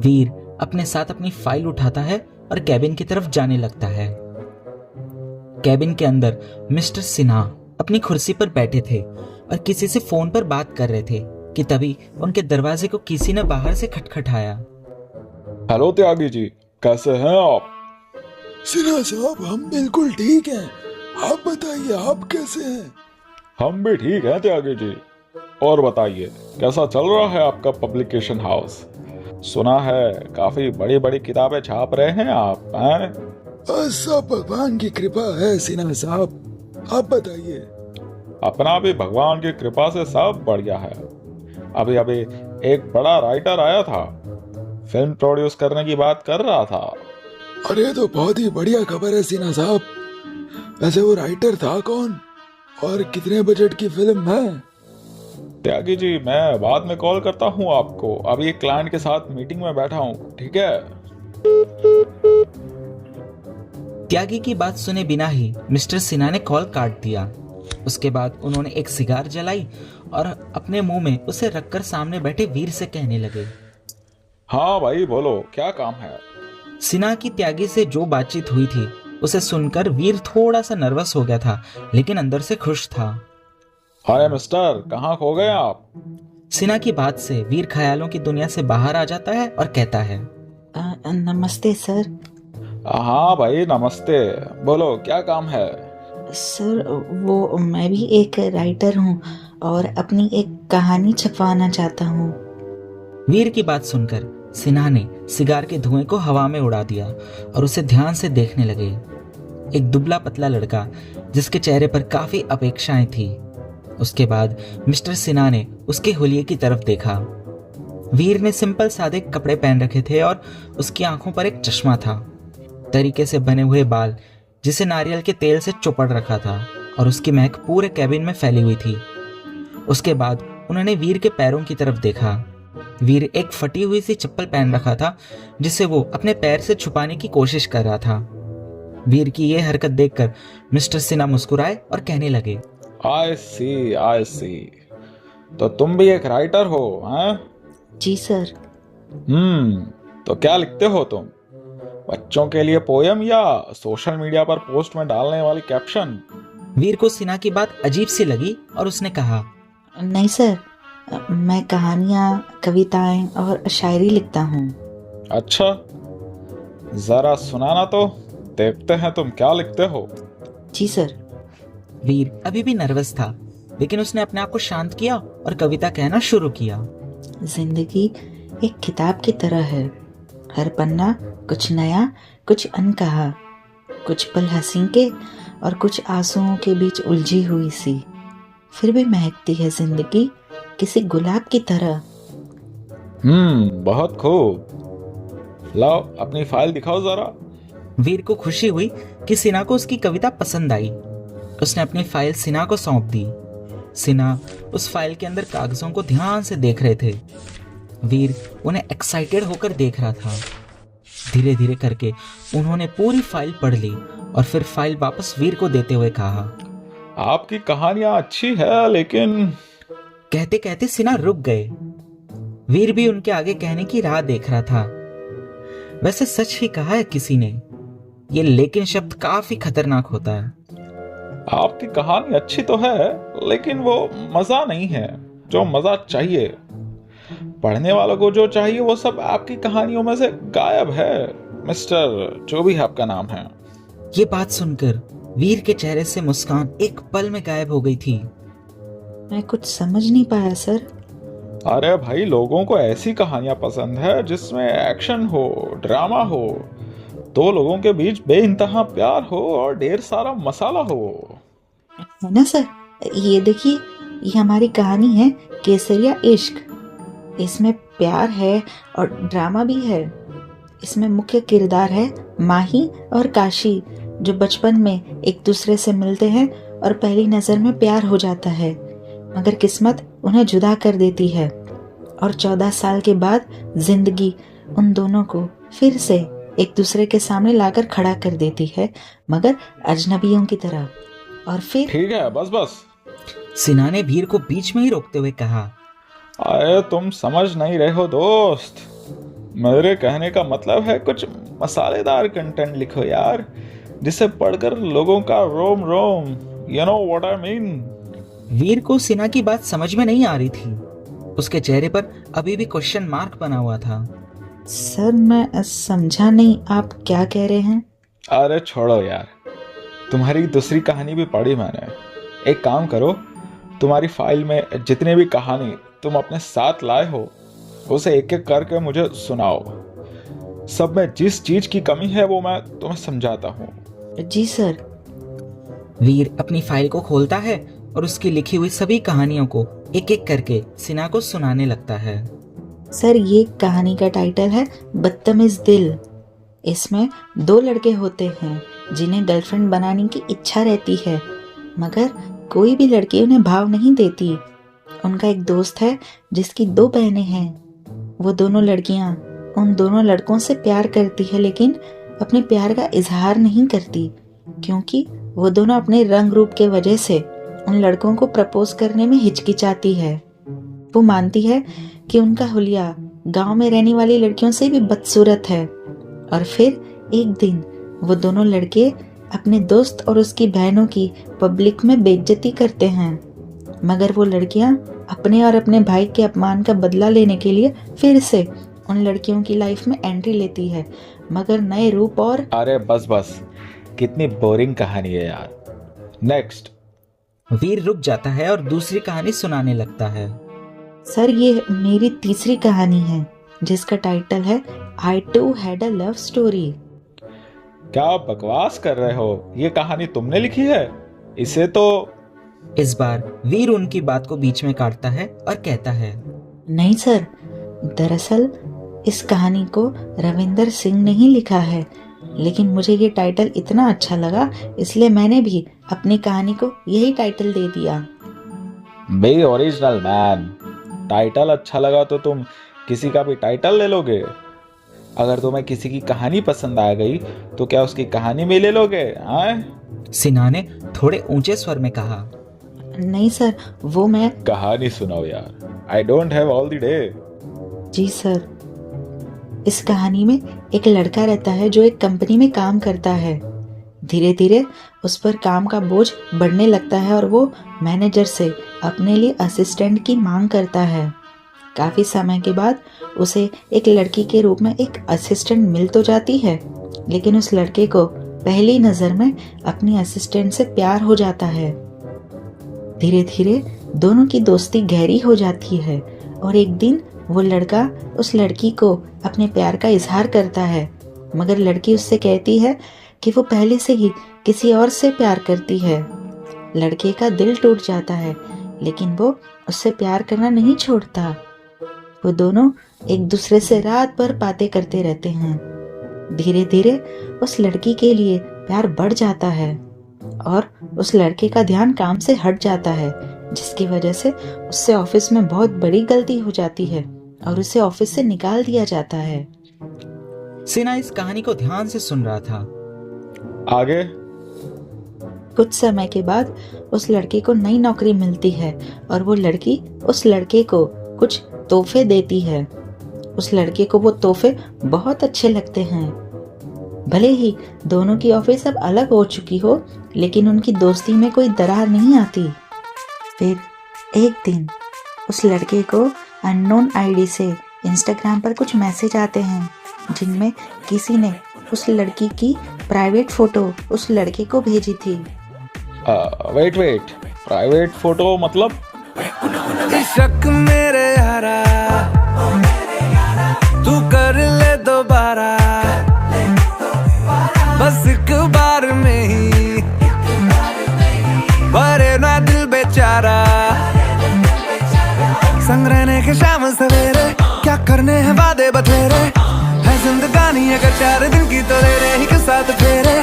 वीर अपने साथ अपनी फाइल उठाता है और कैबिन की तरफ जाने लगता है। कैबिन के अंदर मिस्टर सिन्हा अपनी कुर्सी पर बैठे थे और किसी से फोन पर बात कर रहे थे कि तभी उनके दरवाजे को किसी ने बाहर से खटखटाया। हेलो त्यागी जी, कैसे हैं आप? सिन्हा साहब, हम बिल्कुल ठीक हैं। आप बताइए, आप कैसे हैं? हम भी ठीक हैं त्यागी जी। और बताइए, कैसा चल रहा है आपका पब्लिकेशन हाउस? सुना है काफी बड़ी बड़ी किताबें छाप रहे हैं आप, हैं? सब भगवान की कृपा है सिन्हा साहब। आप बताइए। अपना भी भगवान की कृपा से सब बढ़िया है। अभी अभी एक बड़ा राइटर आया था, फिल्म प्रोड्यूस करने की बात कर रहा था। अरे तो बहुत ही बढ़िया खबर है सिन्हा साहब। वैसे वो राइटर था कौन और कितने बजट की फिल्म है? त्यागी जी, मैं बाद में कॉल करता हूँ आपको। अभी एक क्लाइंट के साथ मीटिंग में बैठा हूँ, ठीक है? त्यागी की बात सुने बिना ही मिस्टर सिन्हा ने कॉल काट दिया। उसके बाद उन्होंने एक सिगार जलाई और अपने मुंह में उसे रखकर सामने बैठे वीर से कहने लगे। हाँ भाई, बोलो, क्या काम है? सिन्हा की त्यागी से जो बातचीत हुई थी उसे सुनकर वीर थोड़ा सा नर्वस हो गया था, लेकिन अंदर से खुश था। अरे मिस्टर, कहाँ खो गए आप? सिन्हा की बात से वीर ख्यालों की दुनिया से बाहर आ जाता है और कहता है, नमस्ते सर। हाँ भाई, नमस्ते। बोलो, क्या काम है? सर, वो मैं भी एक राइटर हूँ और अपनी एक कहानी छपवाना चाहता हूँ। वीर की बात सुनकर सिन्हा ने सिगार के धुएं को हवा में उड़ा दिया और उसे ध्यान से देखने लगे। एक दुबला पतला लड़का जिसके चेहरे पर काफी अपेक्षाएं थी। उसके बाद मिस्टर सिन्हा ने उसके हुलिये की तरफ देखा। वीर ने सिंपल सादे कपड़े पहन रखे थे और उसकी आंखों पर एक चश्मा था। तरीके से बने हुए बाल जिसे नारियल के तेल से चौपड़ रखा था और उसकी महक पूरे कैबिन में फैली हुई थी। उसके बाद उन्होंने वीर के पैरों की तरफ देखा। वीर एक फटी हुई सी चप्पल पहन रखा था जिसे वो अपने पैर से छुपाने की कोशिश कर रहा था। वीर की यह हरकत देखकर मिस्टर सिन्हा मुस्कुराए और कहने लगे, आई सी, आई सी। तो तुम भी एक राइटर हो, हैं? जी सर। तो क्या लिखते हो तुम? बच्चों के लिए पोयम या सोशल मीडिया पर पोस्ट में डालने वाली कैप्शन? वीर को सिन्हा की बात अजीब सी लगी और उसने कहा, नहीं सर, मैं कहानियाँ, कविताएं और शायरी लिखता हूँ। अच्छा, जरा सुनाना तो, देखते हैं तुम क्या लिखते हो। जी सर। वीर अभी भी नर्वस था, लेकिन उसने अपने आप को शांत किया और कविता कहना शुरू किया। जिंदगी एक किताब की तरह है। हर पन्ना कुछ नया, कुछ अनकहा, कुछ पल हंसी के और कुछ आंसुओं के बीच उलझी हुई सी। फिर भी महकती है जिंदगी किसी गुलाब की तरह। बहुत खूब। लाओ अपनी फाइल दिखाओ जरा। वीर को खुशी हुई कि सिन्हा को उसकी कविता पसंद आई। उसने अपनी फाइल सिन्हा को सौंप दी। सिन्हा उस फाइल के अंदर कागजों को ध्यान से देख रहे थे। वीर उन्हें एक्साइटेड होकर देख रहा था। धीरे धीरे करके उन्होंने पूरी फाइल पढ़ ली और फिर फाइल वापस वीर को देते हुए कहा, आपकी कहानियां अच्छी है, लेकिन... कहते कहते सिन्हा रुक गए। वीर भी उनके आगे कहने की राह देख रहा था। वैसे सच ही कहा है किसी ने, ये लेकिन शब्द काफी खतरनाक होता है। आपकी कहानी अच्छी तो है, लेकिन वो मजा नहीं है जो मजा चाहिए। पढ़ने वालों को जो चाहिए वो सब आपकी कहानियों में से गायब है, मिस्टर जो भी है आपका नाम है। ये बात सुनकर वीर के चेहरे से मुस्कान एक पल में गायब हो गई थी। मैं कुछ समझ नहीं पाया सर। अरे भाई, लोगों को ऐसी कहानियां पसंद है जिसमें एक्शन हो, ड्रामा हो, दो लोगों के बीच बेइंतहा प्यार हो और ढेर सारा मसाला हो। है ना सर? ये देखिए, ये हमारी कहानी है केसरिया इश्क। इसमें प्यार है और ड्रामा भी है। इसमें मुख्य किरदार है माही और काशी, जो बचपन में एक दूसरे से मिलते हैं और पहली नजर में प्यार हो जाता है, मगर किस्मत उन्हें जुदा कर देती है और 14 साल के बाद जिंदगी उन दोनों को फिर से एक दूसरे के सामने लाकर खड़ा कर देती है, मगर अजनबियों की तरह। और फिर ठीक है, बस बस। सिन्हा ने वीर को बीच में ही रोकते हुए कहा, अरे तुम समझ नहीं रहे हो दोस्त। मेरे कहने का मतलब है कुछ मसालेदार कंटेंट लिखो यार, जिसे पढ़कर लोगों का रोम रोम, you know what I mean. Veer को सिन्हा की बात समझ में नहीं आ रही थी। उसके चेहरे पर अभी भी क्वेश्चन मार्क बना हुआ था। सर मैं समझा नहीं, आप क्या कह रहे हैं? अरे छोड़ो यार, तुम्हारी दूसरी कहानी भी पढ़ी मैंने। एक काम करो, तुम्हारी फाइल में जितने भी कहानी तुम अपने साथ लाए हो उसे एक एक करके मुझे सुनाओ। सब में जिस चीज की कमी है वो मैं तुम्हें समझाता हूँ। जी सर। वीर अपनी फाइल को खोलता है और उसकी लिखी हुई सभी कहानियों को एक एक करके सिन्हा को सुनाने लगता है। सर ये कहानी का टाइटल है बदतमीज दिल। इसमें 2 लड़के होते हैं जिन्हें गर्लफ्रेंड बनाने की इच्छा रहती है, मगर कोई भी लड़की उन्हें भाव नहीं देती। उनका एक दोस्त है जिसकी 2 बहनें हैं। वो दोनों लड़कियां उन दोनों लड़कों से प्यार करती है, लेकिन अपने प्यार का इजहार नहीं करती, क्योंकि वो दोनों अपने रंग रूप के वजह से उन लड़कों को प्रपोज करने में हिचकिचाती है। वो मानती है कि उनका हुलिया गांव में रहने वाली लड़कियों से भी बदसूरत है। और फिर एक दिन वो दोनों लड़के अपने दोस्त और उसकी बहनों की पब्लिक में बेइज्जती करते हैं, मगर वो लड़कियां अपने और अपने भाई के अपमान का बदला लेने के लिए फिर से उन लड़कियों की लाइफ में एंट्री लेती है, मगर नए रूप और। अरे बस बस, कितनी बोरिंग कहानी है यार। नेक्स्ट। वीर रुक जाता है और दूसरी कहानी सुनाने लगता है। सर ये मेरी तीसरी कहानी है जिसका टाइटल है I too had a love story. क्या आप बकवास कर रहे हो? ये कहानी तुमने लिखी है? इसे तो। इस बार वीर उनकी बात को बीच में काटता है और कहता है, नहीं सर, दरअसल इस कहानी को रविंदर सिंह ने ही लिखा है, लेकिन मुझे ये टाइटल इतना अच्छा लगा इसलिए मैंने भी अपनी कहानी को यही टाइटल दे दिया। B original man. टाइटल अच्छा लगा तो तुम किसी का भी टाइटल ले लोगे? अगर तुम्हें किसी की कहानी पसंद आ गई तो क्या उसकी कहानी भी ले लोगे? हाँ? सिन्हा ने थोड़े ऊंचे स्वर में कहा। नहीं सर, वो मैं। कहानी सुनाओ यार, I don't have all the day. जी सर। इस कहानी में एक लड़का रहता है जो एक कंपनी में काम करता है। धीरे धीरे उस पर काम का बोझ बढ़ने लगता है और वो मैनेजर से अपने लिए असिस्टेंट की मांग करता है। काफ़ी समय के बाद उसे एक लड़की के रूप में एक असिस्टेंट मिल तो जाती है, लेकिन उस लड़के को पहली नज़र में अपनी असिस्टेंट से प्यार हो जाता है। धीरे धीरे दोनों की दोस्ती गहरी हो जाती है और एक दिन वो लड़का उस लड़की को अपने प्यार का इजहार करता है, मगर लड़की उससे कहती है कि वो पहले से ही किसी और से प्यार करती है। लड़के का दिल टूट जाता है, लेकिन वो उससे प्यार करना नहीं छोड़ता। वो दोनों एक दूसरे से रात भर बातें करते रहते हैं। धीरे धीरे उस लड़की के लिए प्यार बढ़ जाता है और उस लड़के का ध्यान काम से हट जाता है, जिसकी वजह से उससे ऑफिस में बहुत बड़ी गलती हो जाती है और उसे ऑफिस से निकाल दिया जाता है। सिन्हा इस कहानी को ध्यान से सुन रहा था। आगे। कुछ समय के बाद उस लड़के को नई नौकरी मिलती है और वो लड़की उस लड़के को कुछ तोहफे देती है। उस लड़के को वो तोहफे बहुत अच्छे लगते हैं। भले ही दोनों की ऑफिस अब अलग हो चुकी हो, लेकिन उनकी दोस्ती में कोई दरार नहीं आती। फिर एक दिन उस लड़के को अननोन आईडी से इंस्टाग्राम पर कुछ मैसेज आते हैं, जिनमें किसी ने उस लड़की की प्राइवेट फोटो उस लड़के को भेजी थी। वेट, प्राइवेट फोटो मतलब? शक मेरे यारा, तू कर ले दोबारा, बस एक बार में ही भरे ना दिल बेचारा। संग रहने के शाम सवेरे, क्या करने हैं वादे बतेरे, है जिंदगानी अगर 4 दिन की तो ले रहे ही के साथ फेरे।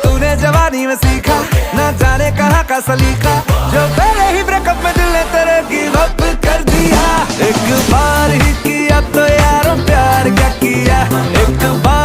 तूने जवानी में सीखा ना जाने कहाँ का सलीका, जो पहले ही ब्रेकअप में दिल ने तेरे गिव अप कर दिया। एक बार ही किया तो यारों प्यार क्या किया, एक बार